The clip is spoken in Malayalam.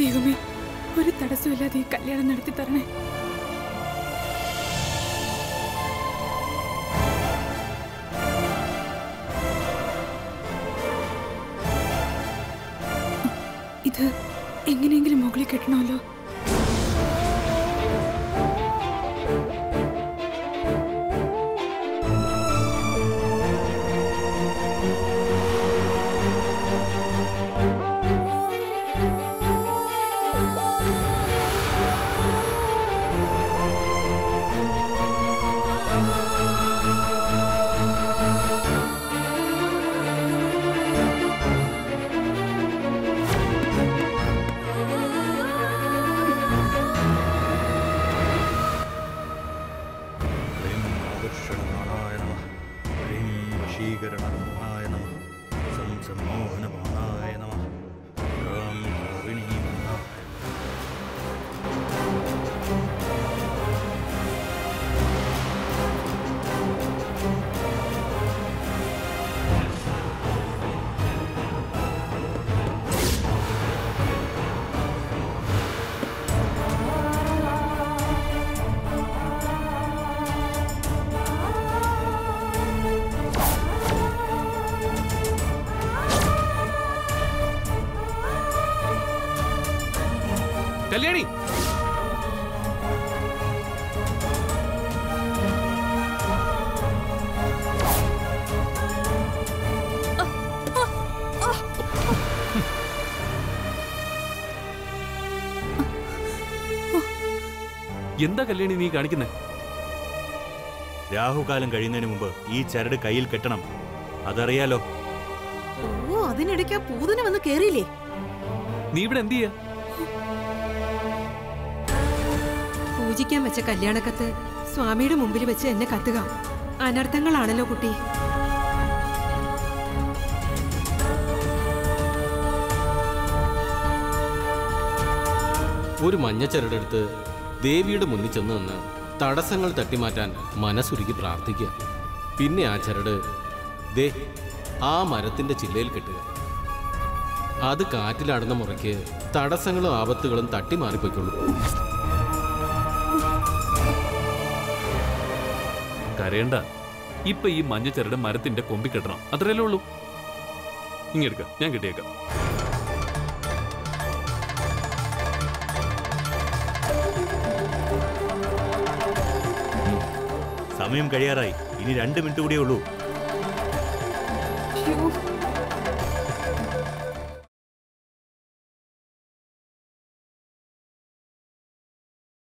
ദൈവമേ, ഒരു തടസ്സമില്ലാതെ ഈ കല്യാണം നടത്തി തരണേ. ഇത് എങ്ങനെയെങ്കിലും മുകളിൽ കെട്ടണമല്ലോ. കല്യാണി, എന്താ കല്യാണി നീ കാണിക്കുന്നേ? രാഹുകാലം കഴിയുന്നതിന് മുമ്പ് ഈ ചരട് കയ്യിൽ കെട്ടണം, അതറിയാലോ. ഓ, അതിനിടയ്ക്ക് ആ പൂതന വന്ന് കേറിയില്ലേ? നീ ഇവിടെ എന്ത് ചെയ്യാ? പൂജിക്കാൻ വെച്ച കല്യാണക്കത്ത് സ്വാമിയുടെ മുമ്പിൽ വെച്ച് എന്നെ കത്തുക അനർത്ഥങ്ങളാണല്ലോ കുട്ടി. ഒരു മഞ്ഞച്ചരടെടുത്ത് ദേവിയുടെ മുന്നിൽ ചെന്ന് നിന്ന് തടസ്സങ്ങൾ തട്ടിമാറ്റാൻ മനസ്സുരുക്കി പ്രാർത്ഥിക്കുക. പിന്നെ ആ ചരട് ദേ ആ മരത്തിന്റെ ചില്ലയിൽ കെട്ടുക. അത് കാറ്റിലാടുന്ന മുറയ്ക്ക് തടസ്സങ്ങളും ആപത്തുകളും തട്ടിമാറിപ്പോയിക്കൊള്ളൂ. കരയണ്ട, ഇപ്പൊ ഈ മഞ്ഞച്ചരട് മരത്തിന്റെ കൊമ്പി കെട്ടണം, അത്രയല്ലേ ഉള്ളൂ. ഇങ്ങെടുക്ക, ഞാൻ കെട്ടിയേക്കാം. സമയം കഴിയാറായി, ഇനി 2 മിനിറ്റ് കൂടിയേ ഉള്ളൂ.